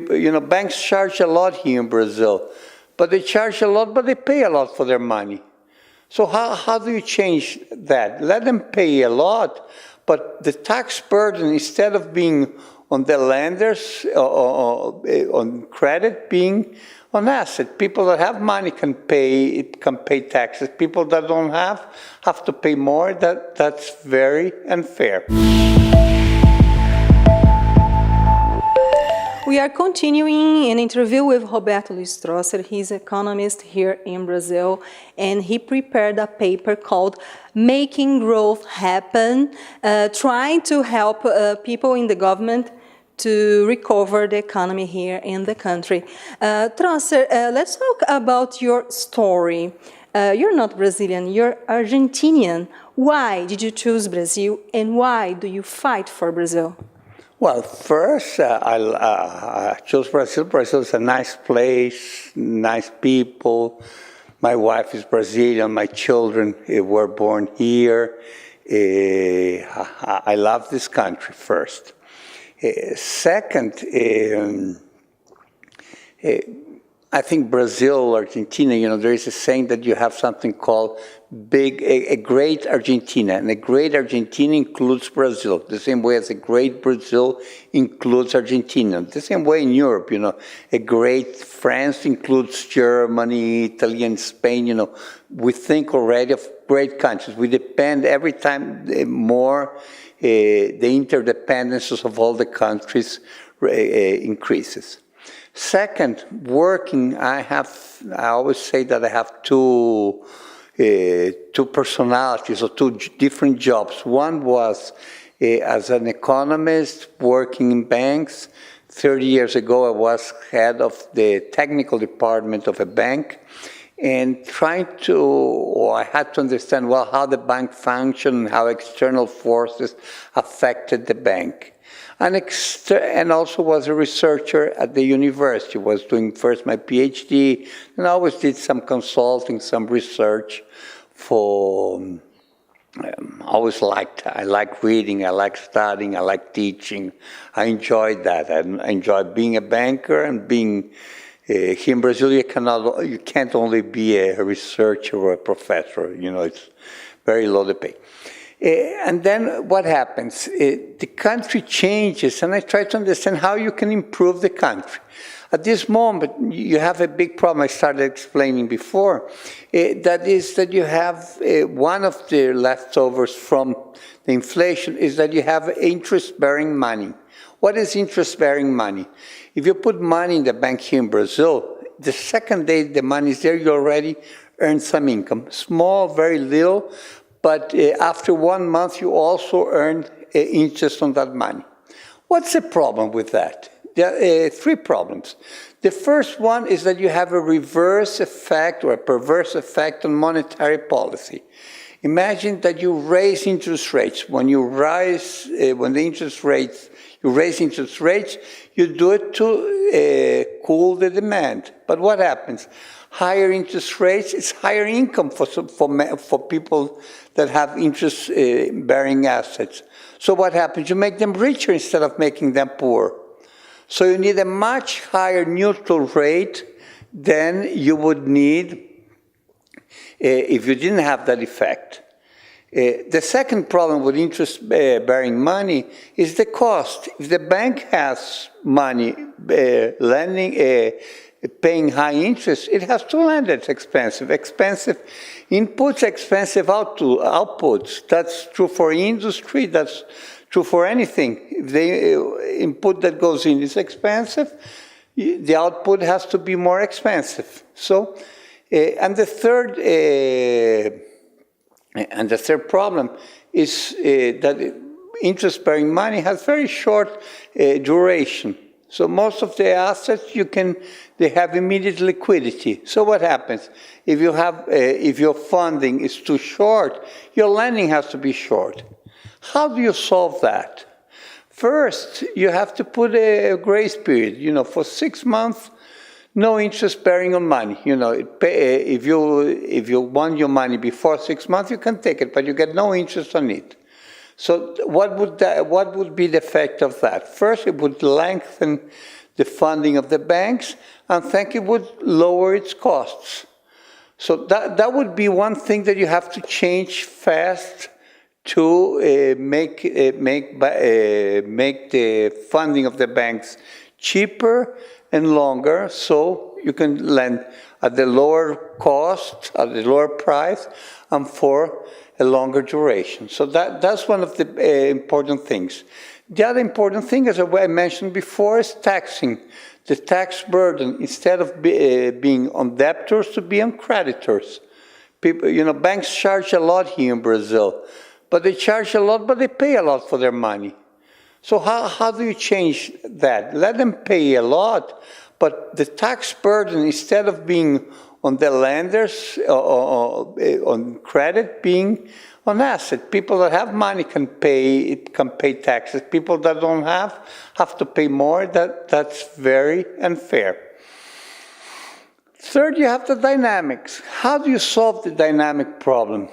Banks charge a lot here in Brazil, but they charge a lot, but they pay a lot for their money. So how do you change that? Let them pay a lot, but the tax burden, instead of being on the lenders, on credit, being on asset. People that have money can pay taxes. People that don't have to pay more. That's very unfair. We are continuing an interview with Roberto Luis Troster. He's an economist here in Brazil, and he prepared a paper called Making Growth Happen, trying to help people in the government to recover the economy here in the country. Troster, let's talk about your story. You're not Brazilian, you're Argentinian. Why did you choose Brazil, and why do you fight for Brazil? Well, first, I chose Brazil. Brazil is a nice place, nice people. My wife is Brazilian. My children were born here. I love this country, first. Second, I think Brazil, Argentina, there is a saying that you have something called a great Argentina, and a great Argentina includes Brazil, the same way as a great Brazil includes Argentina. The same way in Europe, a great France includes Germany, Italy, and Spain, We think already of great countries. We depend every time more, the interdependences of all the countries increases. Second, working, I always say that I have two personalities or two different jobs. One was as an economist working in banks. 30 years ago, I was head of the technical department of a bank, and I had to understand, how the bank functioned, how external forces affected the bank. And also was a researcher at the university. Was doing first my PhD, and I always did some consulting, some research for. I like reading, I like studying, I like teaching. I enjoyed that. I enjoyed being a banker and being here in Brazil. You can't only be a researcher or a professor. It's very low to pay. And then what happens? The country changes, and I try to understand how you can improve the country. At this moment, you have a big problem I started explaining before. That is that you have one of the leftovers from the inflation is that you have interest-bearing money. What is interest-bearing money? If you put money in the bank here in Brazil, the second day the money is there, you already earn some income. Small, very little. But after 1 month, you also earn interest on that money. What's the problem with that? There are three problems. The first one is that you have a reverse effect or a perverse effect on monetary policy. Imagine that you raise interest rates. When you raise interest rates, you do it to cool the demand. But what happens? Higher interest rates is higher income for people that have interest-bearing assets. So what happens? You make them richer instead of making them poor. So you need a much higher neutral rate than you would need if you didn't have that effect. The second problem with interest-bearing money is the cost. If the bank has money paying high interest, it has to lend. It's expensive. Expensive inputs, expensive outputs. That's true for industry. That's true for anything. If the input that goes in is expensive, the output has to be more expensive. So, and the third problem is that interest-bearing money has very short duration. So most of the assets they have immediate liquidity. So what happens? If your funding is too short, your lending has to be short. How do you solve that? First, you have to put a grace period. For 6 months, no interest bearing on money. If you want your money before 6 months, you can take it, but you get no interest on it. So what would be the effect of that? First, it would lengthen the funding of the banks, and think it would lower its costs. So that would be one thing that you have to change fast to make the funding of the banks cheaper and longer, so you can lend at the lower cost, at the lower price, and for a longer duration. So that's one of the important things. The other important thing, as I mentioned before, is taxing. The tax burden, instead of being on debtors, to be on creditors. People, banks charge a lot here in Brazil, but they charge a lot, but they pay a lot for their money. So how do you change that? Let them pay a lot, but the tax burden, instead of being on the lenders, on credit, being on asset. People that have money can pay taxes. People that don't have to pay more. That's very unfair. Third, you have the dynamics. How do you solve the dynamic problem?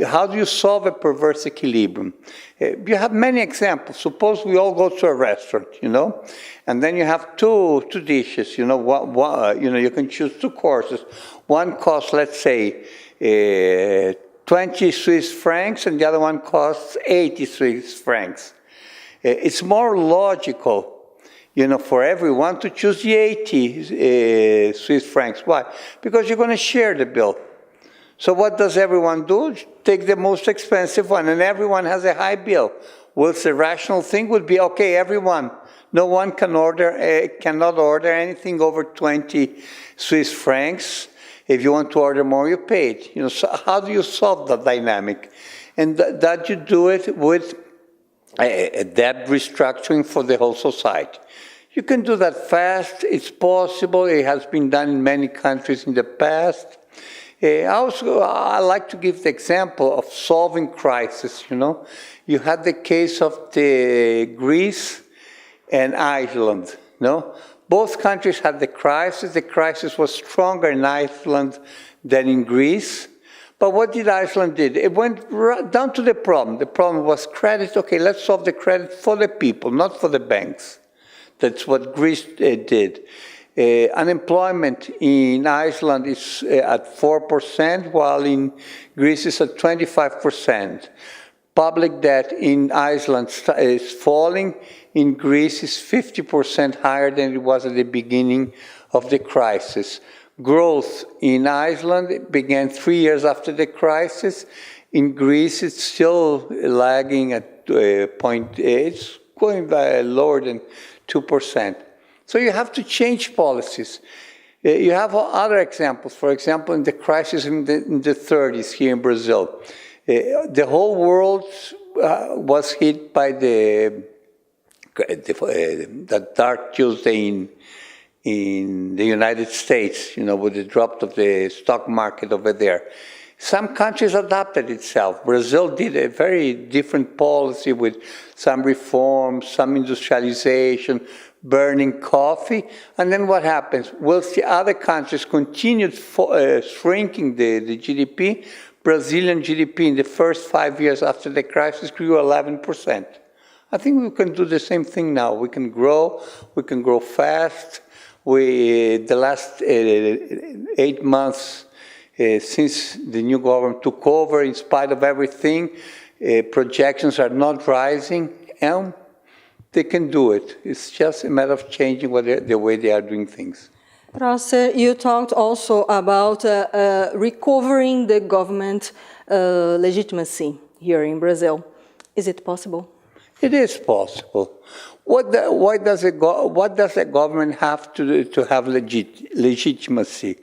How do you solve a perverse equilibrium? You have many examples. Suppose we all go to a restaurant, and then you have two dishes. You can choose two courses. One costs, let's say, 20 Swiss francs, and the other one costs 80 Swiss francs. It's more logical, for everyone to choose the 80 Swiss francs. Why? Because you're going to share the bill. So what does everyone do? Take the most expensive one, and everyone has a high bill. Well, the rational thing would be, okay, everyone. No one cannot order anything over 20 Swiss francs. If you want to order more, you pay it. So how do you solve that dynamic? And that you do it with a debt restructuring for the whole society. You can do that fast. It's possible. It has been done in many countries in the past. I like to give the example of solving crisis. You had the case of Greece and Iceland. Both countries had the crisis. The crisis was stronger in Iceland than in Greece. But what did Iceland do? It went right down to the problem. The problem was credit. Okay, let's solve the credit for the people, not for the banks. That's what Greece did. Unemployment in Iceland is at 4%, while in Greece it's at 25%. Public debt in Iceland is falling. In Greece, it's 50% higher than it was at the beginning of the crisis. Growth in Iceland began 3 years after the crisis. In Greece, it's still lagging at it's going by lower than 2%. So you have to change policies. You have other examples. For example, in the crisis in the 30s here in Brazil, the whole world was hit by that dark Tuesday in the United States, with the drop of the stock market over there. Some countries adapted itself. Brazil did a very different policy with some reforms, some industrialization, burning coffee. And then what happens? Well, the other countries continued shrinking the GDP. Brazilian GDP in the first 5 years after the crisis grew 11%. I think we can do the same thing now. We can grow fast. The last 8 months since the new government took over, in spite of everything, projections are not rising, and they can do it. It's just a matter of changing the way they are doing things. Troster, you talked also about recovering the government legitimacy here in Brazil. Is it possible? It is possible. What does a government have to do to have legitimacy?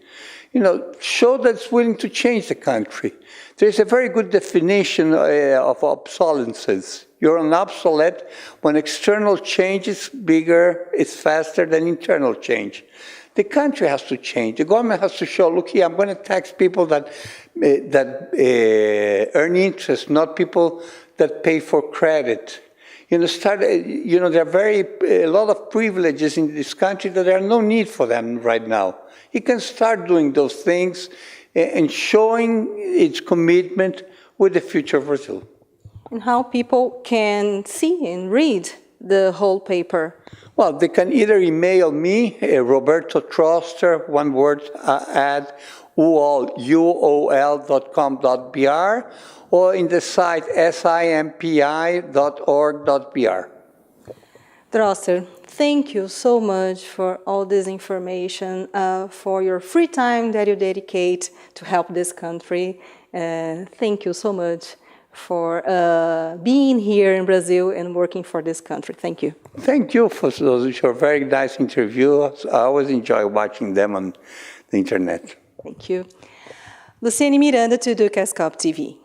Show that it's willing to change the country. There's a very good definition of obsolescence. You're an obsolete when external change is bigger, it's faster than internal change. The country has to change. The government has to show, look here, I'm going to tax people that earn interest, not people that pay for credit. There are a lot of privileges in this country that there are no need for them right now. He can start doing those things and showing its commitment with the future of Brazil. And how people can see and read the whole paper? Well, they can either email me, Roberto Troster, one word, at uol.com.br, or in the site simpi.org.br. Troster, thank you so much for all this information, for your free time that you dedicate to help this country. Thank you so much for being here in Brazil and working for this country. Thank you. Thank you for your very nice interviews. I always enjoy watching them on the internet. Thank you. Luciane Miranda to Dukascopy TV.